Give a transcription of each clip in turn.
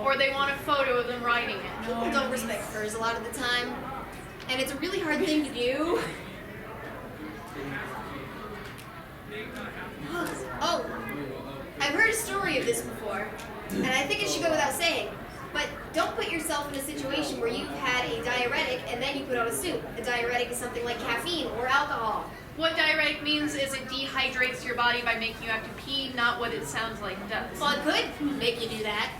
or they want a photo of them riding it. People don't respect furs a lot of the time, and it's a really hard thing to do. Oh, I've heard a story of this before, and I think it should go without saying, but don't put yourself in a situation where you've had a diuretic and then you put on a suit. A diuretic is something like caffeine or alcohol. What diuretic means is it dehydrates your body by making you have to pee, not what it sounds like it does. Well, it could make you do that.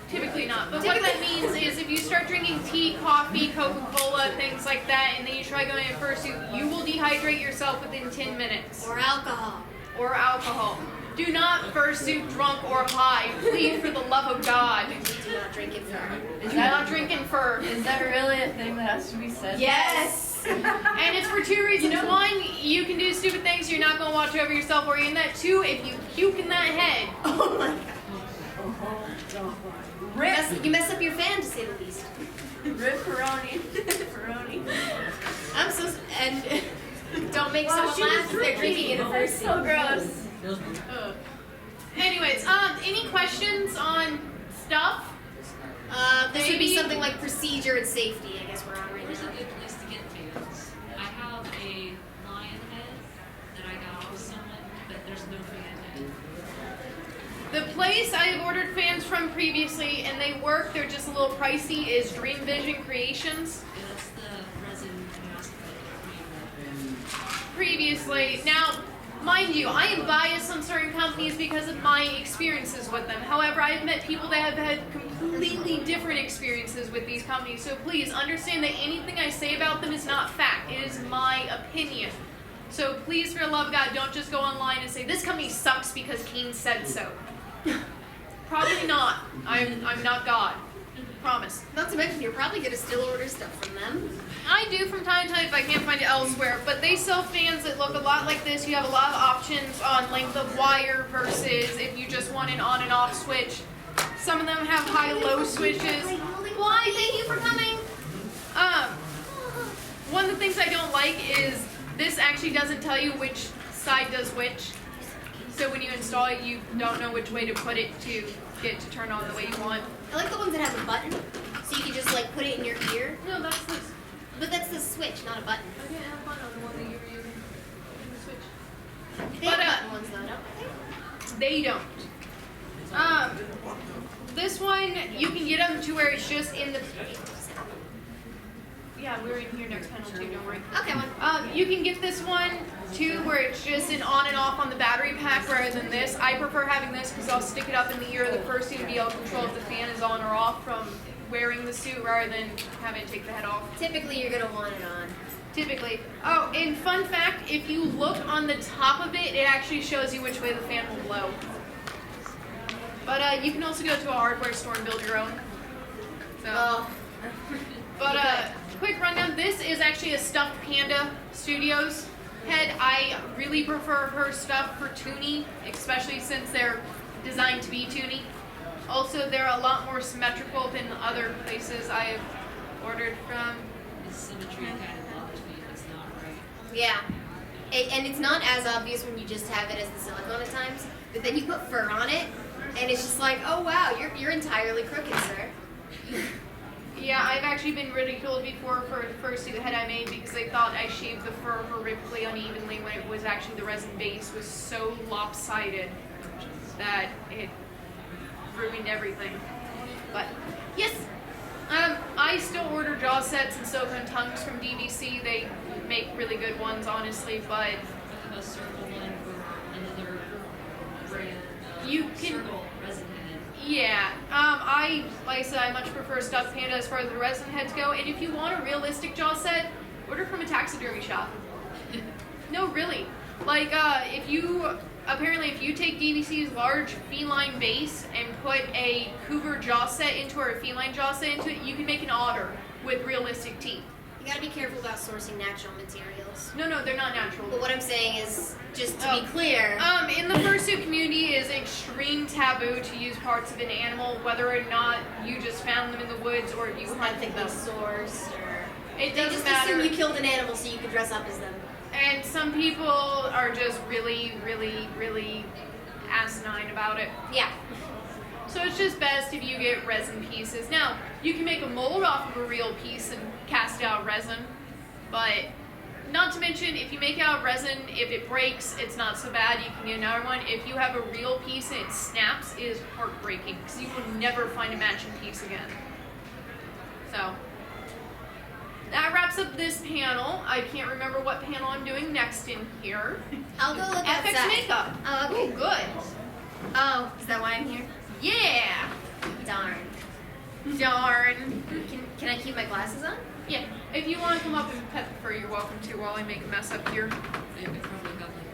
Typically not. But what that means is if you start drinking tea, coffee, Coca-Cola, things like that, and then you try going in fursuit, you will dehydrate yourself within 10 minutes. Or alcohol. Or alcohol. Do not fursuit drunk or high. Please, for the love of God. Do not drink in fur. Do not drink in fur. Is that really a thing that has to be said? Yes! And it's for two reasons. One, you can do stupid things, you're not going to watch over yourself or in that. Two, if you puke in that head. Oh my God. You mess up your fan, to say the least. Rip Peroni. Peroni. I'm so... And don't make someone laugh if they're drinking in a fur suit. So gross. Anyways, any questions on stuff? This would be something like procedure and safety, I guess we're on right Where's now. a good place to get fans? I have a lion head that I got off someone, but there's no fan head. The place I have ordered fans from previously, and they work, they're just a little pricey, is Dream Vision Creations. Yeah, that's the resin mask Previously. Now, mind you, I am biased on certain companies because of my experiences with them. However, I've met people that have had completely different experiences with these companies. So please understand that anything I say about them is not fact. It is my opinion. So please, for the love of God, don't just go online and say, this company sucks because Kane said so. Probably not. I'm not God. Promise. Not to mention, you're probably going to still order stuff from them. I do from time to time if I can't find it elsewhere, but they sell fans that look a lot like this. You have a lot of options on length of wire versus if you just want an on and off switch. Some of them have high-low switches. Why? Thank you for coming. One of the things I don't like is this actually doesn't tell you which side does which. So when you install it, you don't know which way to put it to get it to turn on the way you want. I like the ones that have a button, so you can just like put it in your ear. No, that's this. But that's the switch, not a button. I didn't have fun on the one that you were using. The switch. They But, have button ones though, don't They don't. This one, you can get them to where it's just in the... Yeah, we're in here next panel too, don't worry. Okay, one. You can get this one too where it's just an on and off on the battery pack rather than this. I prefer having this because I'll stick it up in the ear of the person to be able to control if the fan is on or off from wearing the suit rather than having to take the head off. Typically, you're going to want it on. Typically. Oh, and fun fact, if you look on the top of it, it actually shows you which way the fan will blow. But you can also go to a hardware store and build your own. So. Oh. But quick rundown, this is actually a stuffed Panda Studios head. I really prefer her stuff for tuning, especially since they're designed to be tuning. Also, they're a lot more symmetrical than other places I have ordered from. The symmetry kind of bothers me. It's not right. Yeah. And it's not as obvious when you just have it as the silicone at times, but then you put fur on it, and it's just like, oh wow, you're entirely crooked, sir. Yeah, I've actually been ridiculed before for the first head I made because they thought I shaved the fur horrifically unevenly when it was actually the resin base was so lopsided that it ruined everything. But yes, I still order jaw sets and silicone tongues from DVC. They make really good ones, honestly, but I have a circle one with another brand. You can- Circle resin head. yeah, like I said, I much prefer stuffed panda as far as the resin heads go. And if you want a realistic jaw set, order from a taxidermy shop. No, really. Like, if you take DVC's large feline base and put a cougar jaw set into it or a feline jaw set into it, you can make an otter with realistic teeth. You gotta be careful about sourcing natural materials. No, they're not natural. But what I'm saying is, just to be clear, In the fursuit community, it is extreme taboo to use parts of an animal, whether or not you just found them in the woods or you hunted them. sourced or It they doesn't just matter. assume you killed an animal so you could dress up as them. And some people are just really, really, really asinine about it. Yeah. So it's just best if you get resin pieces. Now, you can make a mold off of a real piece and cast out resin, but not to mention, if you make out resin, if it breaks, it's not so bad. You can get another one. If you have a real piece and it snaps, it is heartbreaking because you will never find a matching piece again. So that wraps up this panel. I can't remember what panel I'm doing next in here. I'll go look FX outside. makeup. Oh, okay. Ooh, good. Oh, is that why I'm here? Yeah. Darn. Darn. Can I keep my glasses on? Yeah. If you want to come up and pet the fur, you're welcome to while I make a mess up here. They probably got like